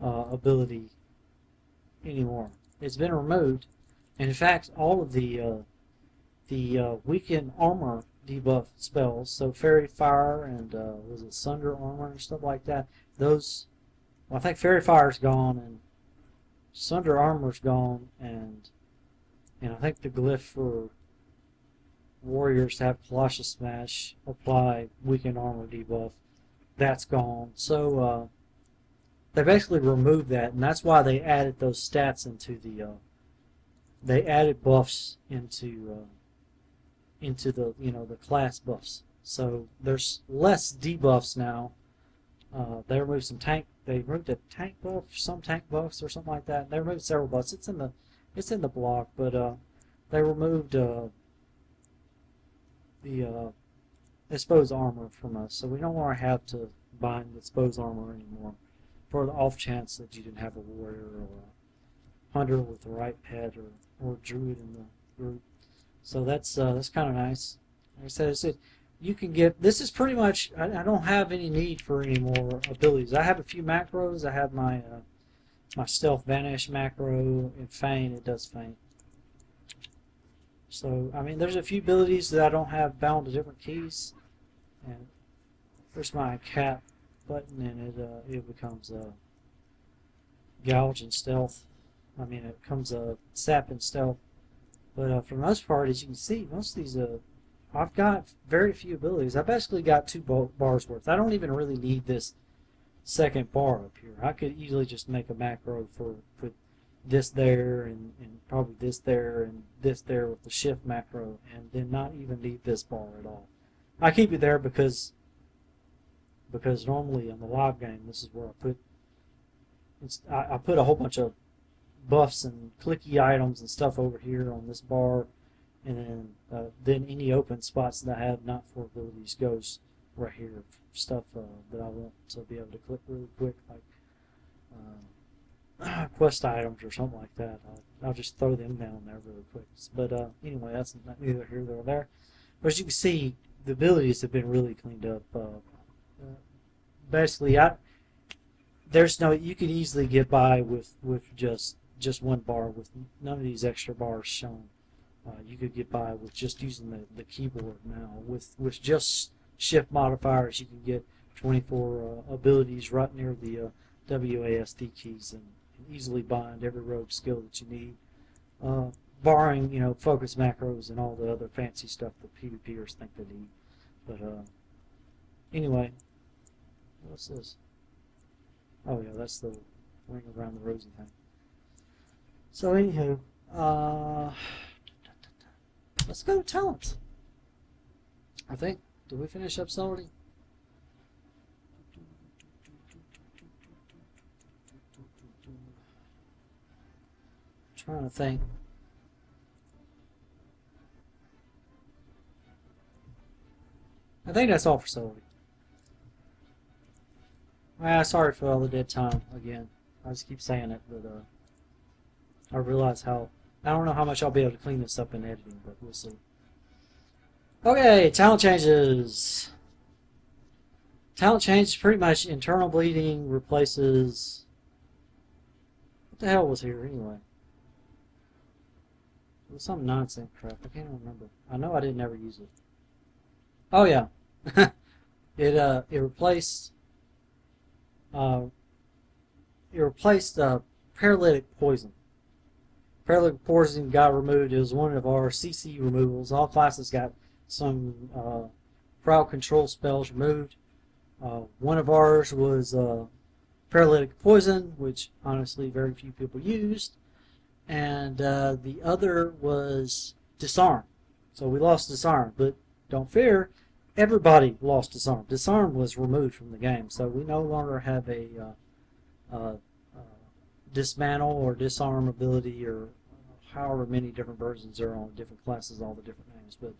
ability anymore. It's been removed, and in fact, all of the weakened armor debuff spells, so Fairy Fire and was it Sunder Armor and stuff like that. Those, well, I think Fairy Fire's gone and Sunder Armor's gone, and I think the glyph for warriors to have Colossus Smash apply weakened armor debuff, that's gone. So they basically removed that, and that's why they added those stats into the they added buffs into the the class buffs. So there's less debuffs now. They removed some tank. They removed a tank buff, some tank buffs or something like that. They removed several buffs. It's in the block, but they removed the exposed armor from us, so we don't want to have to bind exposed armor anymore for the off chance that you didn't have a warrior or a hunter with the right pet or a druid in the group. So that's kind of nice. Like I said, you can get, this is pretty much, I don't have any need for any more abilities. I have a few macros. I have my my stealth vanish macro and feint. It does feint. So I mean, there's a few abilities that I don't have bound to different keys. And there's my cap button, and it becomes gouge and stealth. I mean, it comes sap and stealth. But for the most part, as you can see, most of these I've got very few abilities. I basically got 2 bars worth. I don't even really need this second bar up here. I could easily just make a macro for put this there and probably this there and this there with the shift macro, and then not even need this bar at all. I keep it there because normally in the live game, this is where I put a whole bunch of buffs and clicky items and stuff over here on this bar, and then any open spots that I have not for abilities goes right here. Stuff that I want to be able to click really quick, like quest items or something like that. I'll just throw them down there really quick. But anyway, that's neither here nor there. But as you can see, the abilities have been really cleaned up. Basically, there's no, you could easily get by with just one bar with none of these extra bars shown. You could get by with just using the keyboard now. With just shift modifiers, you can get 24 abilities right near the WASD keys and easily bind every rogue skill that you need, barring focus macros and all the other fancy stuff that PvPers think they need. But anyway, what's this? Oh yeah, that's the ring around the rosy thing. So anywho, let's go to talent. I think, did we finish up already? Trying to think. I think that's all for Solity. Sorry for all the dead time again. I just keep saying it, but I realize I don't know how much I'll be able to clean this up in editing, but we'll see. Okay, talent changes. Talent change pretty much internal bleeding replaces. What the hell was here anyway? It was some nonsense crap. I can't remember. I know I didn't ever use it. Oh yeah, it replaced paralytic poison. Paralytic poison got removed. It was one of our CC removals. All classes got some crowd control spells removed. One of ours was paralytic poison, which honestly very few people used, and the other was disarm. So we lost disarm, but don't fear, everybody lost disarm. Disarm was removed from the game, so we no longer have a dismantle or disarm ability, or however many different versions there are on different classes, all the different names. But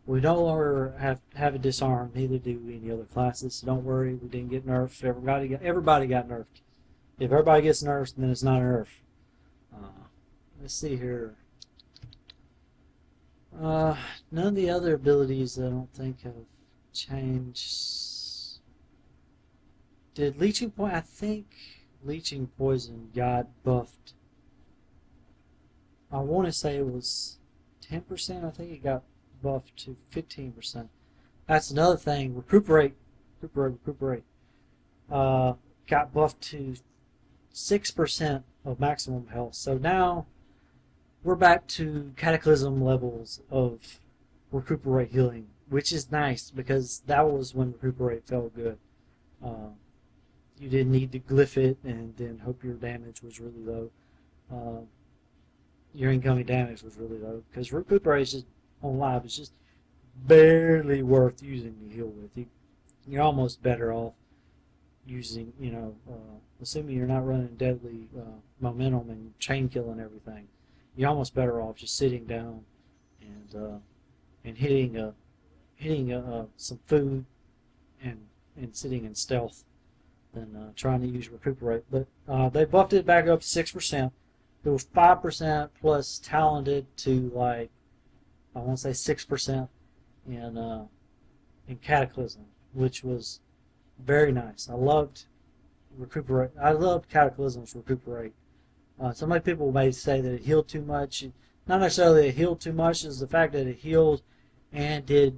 we no longer have a disarm, neither do any other classes. So don't worry, we didn't get nerfed. Everybody got nerfed. If everybody gets nerfed, then it's not a nerf. Let's see here. None of the other abilities I don't think have changed. Did Leeching Poison? I think Leeching Poison got buffed. I want to say it was 10%. I think it got buffed to 15%. That's another thing. Recuperate. Got buffed to 6% of maximum health. So now we're back to Cataclysm levels of Recuperate healing, which is nice because that was when Recuperate felt good. You didn't need to glyph it and then hope your damage was really low. Your incoming damage was really low because Recuperate is just on live. It's just barely worth using to heal with. You're almost better off using, assuming you're not running deadly momentum and chain killing everything. You're almost better off just sitting down and hitting some food and sitting in stealth than trying to use Recuperate. But they buffed it back up to 6%. It was 5% plus talented to, like, I want to say 6% in Cataclysm, which was very nice. I loved Recuperate. I loved Cataclysm's Recuperate. So many people may say that it healed too much. Not necessarily that it healed too much, is the fact that it healed and gave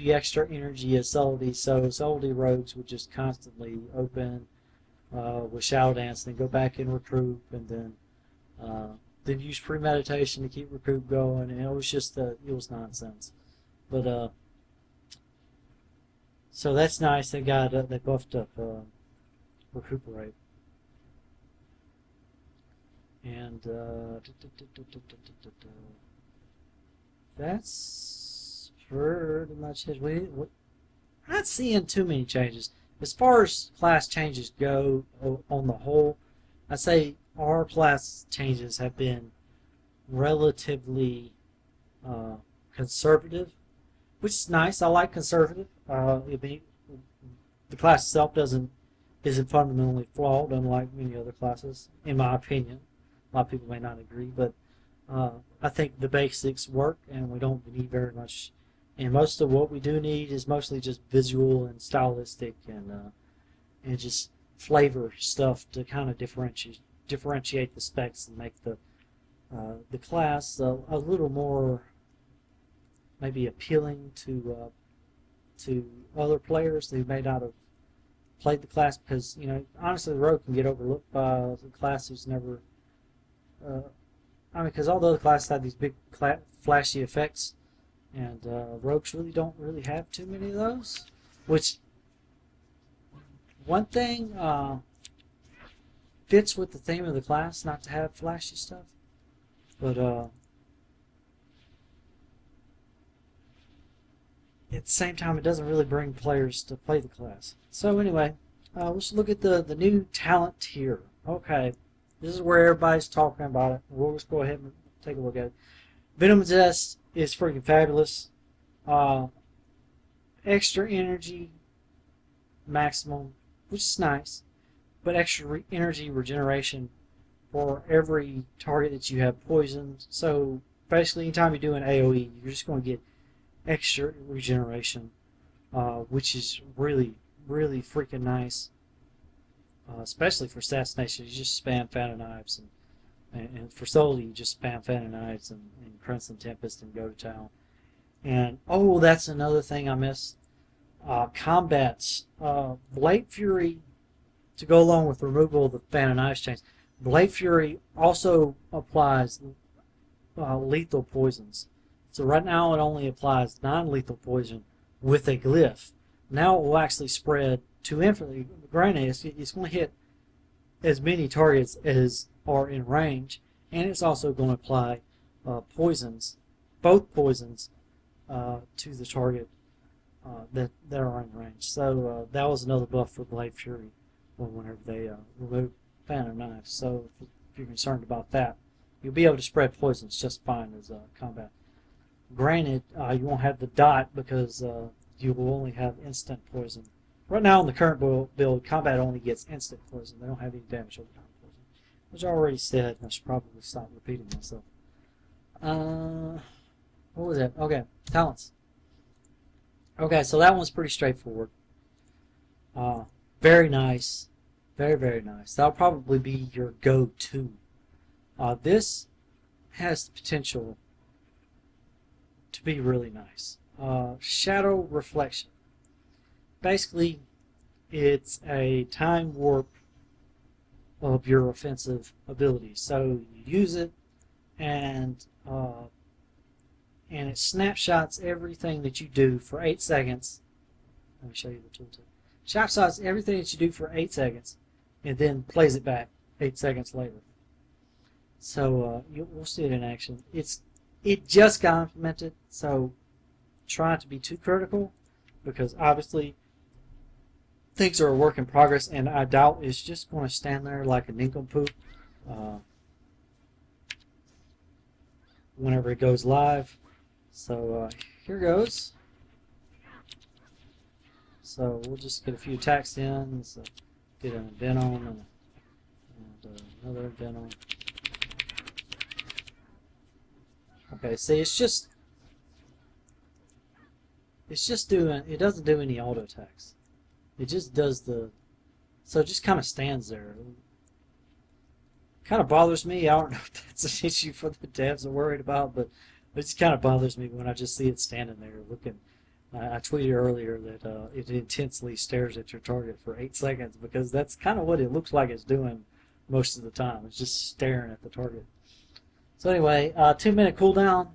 you extra energy as Solity. So Solity rogues would just constantly open with Shadow Dance, then go back and recruit, and then use premeditation to keep recruit going, and it was just it was nonsense. But so that's nice. They buffed up Recuperate. And that's pretty much it. We're not seeing too many changes. As far as class changes go on the whole, I'd say our class changes have been relatively conservative, which is nice. I like conservative. The class itself isn't fundamentally flawed, unlike many other classes, in my opinion. A lot of people may not agree, but I think the basics work, and we don't need very much. And most of what we do need is mostly just visual and stylistic, and just flavor stuff to kind of differentiate the specs and make the class a little more maybe appealing to other players who may not have played the class, because honestly the rogue can get overlooked by the class who's never because all the other classes have these big flashy effects, and rogues don't really have too many of those, which one thing fits with the theme of the class not to have flashy stuff, but at the same time, it doesn't really bring players to play the class. So anyway, let's look at the new talent tier. Okay, this is where everybody's talking about it. We'll just go ahead and take a look at it. Venom Zest is freaking fabulous. Extra energy maximum, which is nice, but extra energy regeneration for every target that you have poisoned. So basically, anytime you do an AoE, you're just going to get extra regeneration, which is really, really freaking nice, especially for Assassination. You just spam Fan of Knives, and for Solo, you just spam Fan of Knives and Crimson Tempest and go to town. And oh, that's another thing I missed. Combats. Blade Fury, to go along with removal of the Fan of Knives chains, Blade Fury also applies lethal poisons. So right now it only applies non-lethal poison with a glyph. Now it will actually spread to infinitely. Granted, it's going to hit as many targets as are in range, and it's also going to apply poisons, both poisons, to the target that are in range. So that was another buff for Blade Fury whenever they remove Fan of Knives. So if you're concerned about that, you'll be able to spread poisons just fine as combat. Granted, you won't have the dot because you will only have instant poison. Right now in the current build, combat only gets instant poison. They don't have any damage over time poison, which I already said. I should probably stop repeating myself. What was that? Okay, talents. Okay, so that one's pretty straightforward. Very nice. Very, very nice. That'll probably be your go-to. This has the potential to be really nice. Shadow Reflection. Basically, it's a time warp of your offensive abilities. So you use it, and it snapshots everything that you do for 8 seconds. Let me show you the tooltip. Snapshots everything that you do for 8 seconds, and then plays it back 8 seconds later. So we'll see it in action. It just got implemented, so try not to be too critical, because obviously things are a work in progress, and I doubt it's just going to stand there like a nincompoop whenever it goes live. So here goes. So we'll just get a few attacks in. So get an event on and another event on. Okay, see, it doesn't do any auto attacks. It just does so it just kind of stands there. Kind of bothers me. I don't know if that's an issue for the devs are worried about, but it just kind of bothers me when I just see it standing there looking. I tweeted earlier that it intensely stares at your target for 8 seconds, because that's kind of what it looks like it's doing most of the time. It's just staring at the target. So anyway, 2-minute cooldown.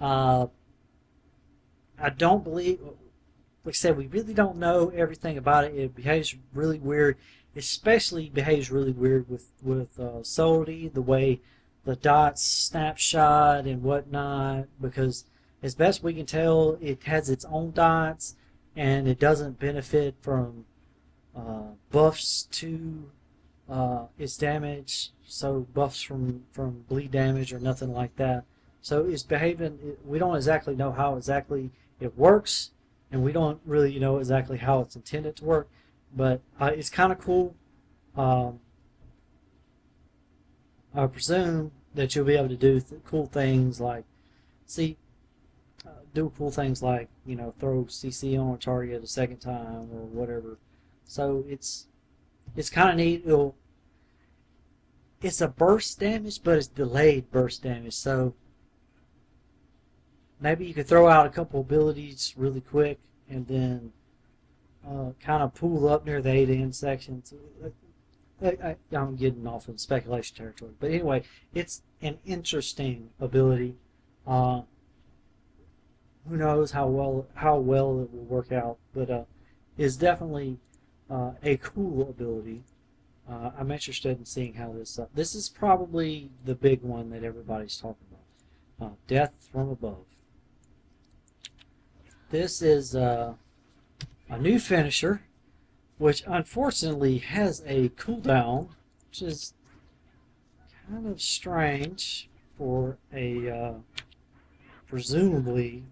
I don't believe, like I said, we really don't know everything about it. It behaves really weird, especially behaves really weird with Soldy, the way the dots snapshot and whatnot, because as best we can tell, it has its own dots, and it doesn't benefit from buffs to its damage, so buffs from bleed damage or nothing like that. So it's behaving. We don't exactly know how exactly it works, and we don't really know exactly how it's intended to work. But it's kind of cool. I presume that you'll be able to do cool things like do cool things like throw CC on a target a second time or whatever. So it's kind of neat. It's a burst damage, but it's delayed burst damage. So maybe you could throw out a couple abilities really quick and then kind of pool up near the 8 sections. I'm getting off of speculation territory, but anyway, it's an interesting ability. Who knows how well it will work out, but it's definitely a cool ability. I'm interested in seeing how this is probably the big one that everybody's talking about. Death from above. This is a new finisher, which unfortunately has a cooldown, which is kind of strange for a presumably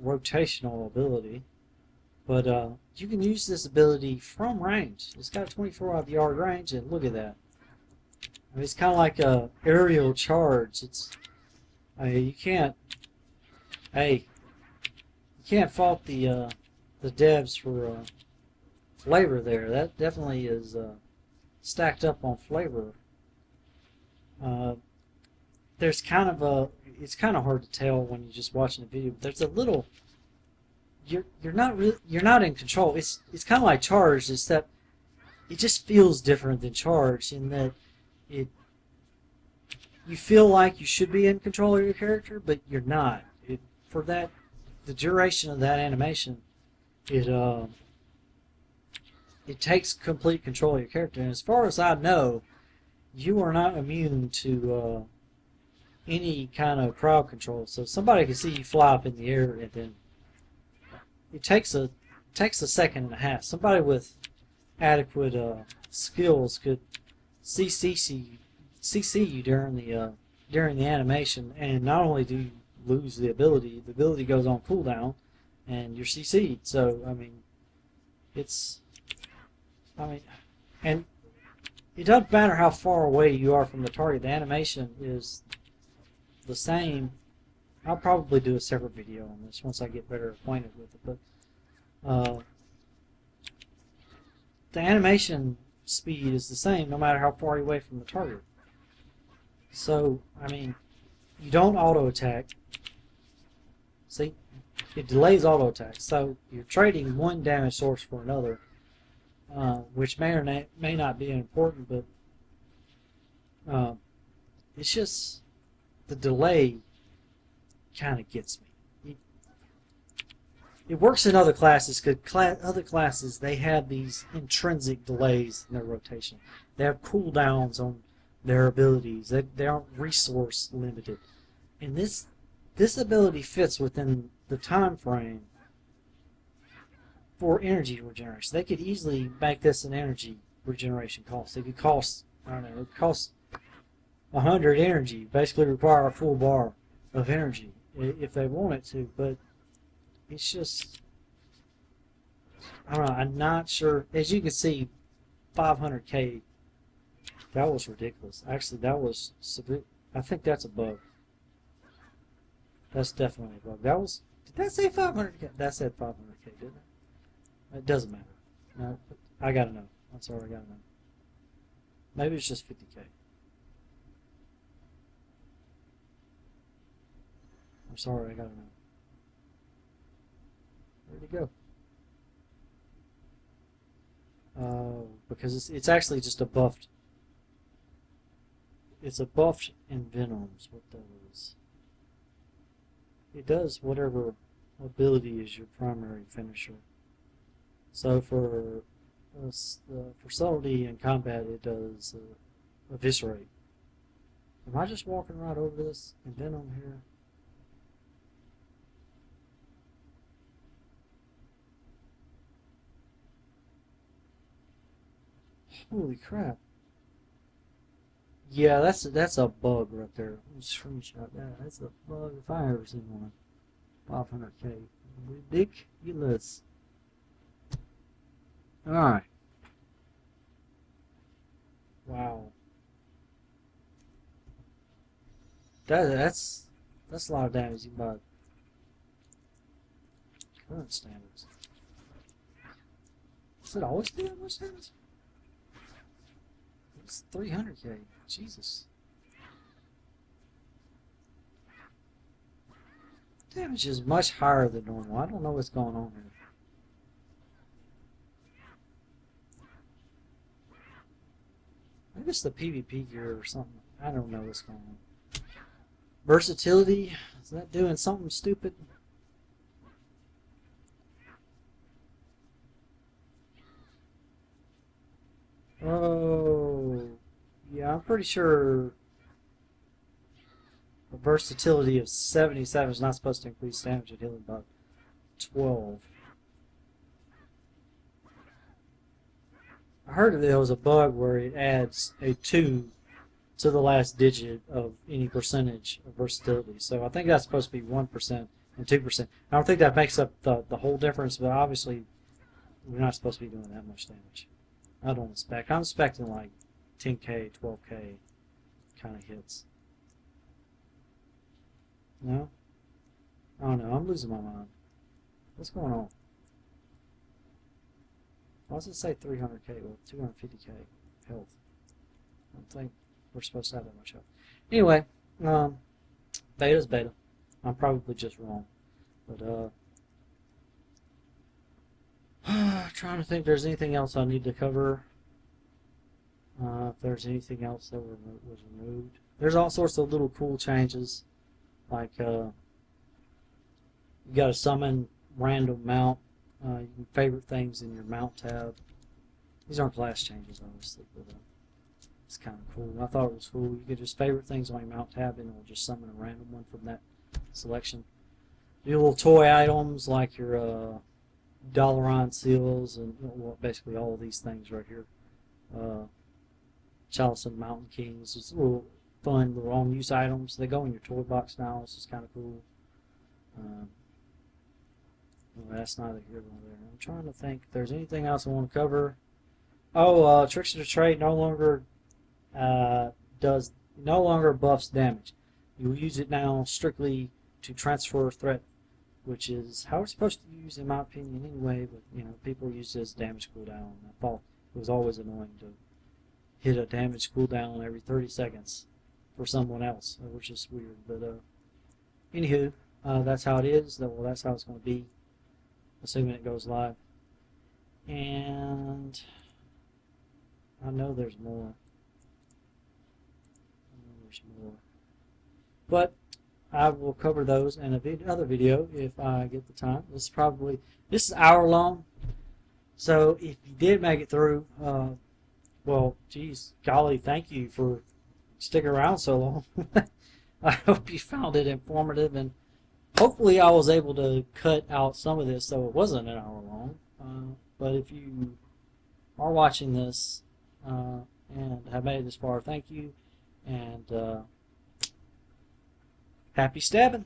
rotational ability. But you can use this ability from range. It's got a 24-yard range, and look at that. I mean, it's kind of like a aerial charge. You can't fault the devs for flavor there. That definitely is stacked up on flavor. There's kind of it's kind of hard to tell when you're just watching the video. But there's a little. You're not in control. It's kind of like charge, except it just feels different than charge in that you feel like you should be in control of your character, but you're not. For the duration of that animation, it takes complete control of your character. And as far as I know, you are not immune to any kind of crowd control. So somebody can see you fly up in the air, and then it takes a second and a half. Somebody with adequate skills could CC you during the animation, and not only do you lose the ability goes on cooldown, and you're CC'd. So and it doesn't matter how far away you are from the target. The animation is the same. I'll probably do a separate video on this once I get better acquainted with it. But the animation speed is the same no matter how far away from the target. So, you don't auto-attack. See? It delays auto-attack. So, you're trading one damage source for another, which may or may not be important, but it's just the delay kind of gets me. It works in other classes because other classes, they have these intrinsic delays in their rotation. They have cooldowns on their abilities. They aren't resource limited. And this ability fits within the time frame for energy regeneration. They could easily make this an energy regeneration cost. It could cost, I don't know, it costs 100 energy, basically require a full bar of energy if they want it to, but it's just, I don't know, I'm not sure. As you can see, 500k, that was ridiculous. Actually, that was severe. I think that's a bug. That's definitely a bug. Did that say 500k? That said 500k, didn't it? It doesn't matter. No, I gotta know. I'm sorry, I gotta know. Maybe it's just 50k. I'm sorry, I gotta know. Where'd it go? Because it's actually just a buffed. It's a buffed Envenoms, what that is. It does whatever ability is your primary finisher. So for subtlety and combat, it does eviscerate. Am I just walking right over this Envenom here? Holy crap. Yeah, that's a bug right there. Screenshot that. That's a bug if I ever seen one. 500K. Ridiculous. Alright. Wow. That's a lot of damage by current standards. Does it always do that much damage? It's 300K. Jesus. Damage is much higher than normal. I don't know what's going on here. Maybe it's the PvP gear or something. I don't know what's going on. Versatility? Is that doing something stupid? Oh, yeah, I'm pretty sure the versatility of 77 is not supposed to increase damage at healing by 12. I heard that there was a bug where it adds a 2 to the last digit of any percentage of versatility. So I think that's supposed to be 1% and 2%. I don't think that makes up the whole difference, but obviously we're not supposed to be doing that much damage. I don't expect. I'm expecting like 10K, 12K kind of hits. No? I don't know. I'm losing my mind. What's going on? Why does it say 300K with 250K health? I don't think we're supposed to have that much health. Anyway, beta's beta. I'm probably just wrong. But, trying to think if there's anything else I need to cover. If there's anything else that was removed. There's all sorts of little cool changes. Like, you gotta summon random mount. You can favorite things in your mount tab. These aren't class changes, obviously, but it's kind of cool. I thought it was cool. You could just favorite things on your mount tab and it will just summon a random one from that selection. Your little toy items like your Dalaran seals and well, basically all of these things right here. Chalice and Mountain Kings. It's a little fun little own use items. They go in your toy box now, so it's kind of cool. Well, that's neither here nor there. I'm trying to think if there's anything else I want to cover. Oh, Tricks of the Trade no longer buffs damage. You will use it now strictly to transfer threat, which is how it's supposed to use in my opinion anyway, but you know, people use it as damage cooldown. I thought it was always annoying to hit a damage cooldown every 30 seconds for someone else, which is weird. But anywho, that's how it is. Well, that's how it's going to be, assuming it goes live. And I know there's more. But I will cover those in another video if I get the time. This is an hour long. So if you did make it through, well, geez, golly, thank you for sticking around so long. I hope you found it informative, and hopefully I was able to cut out some of this so it wasn't an hour long. But if you are watching this and have made it this far, thank you, and happy stabbing.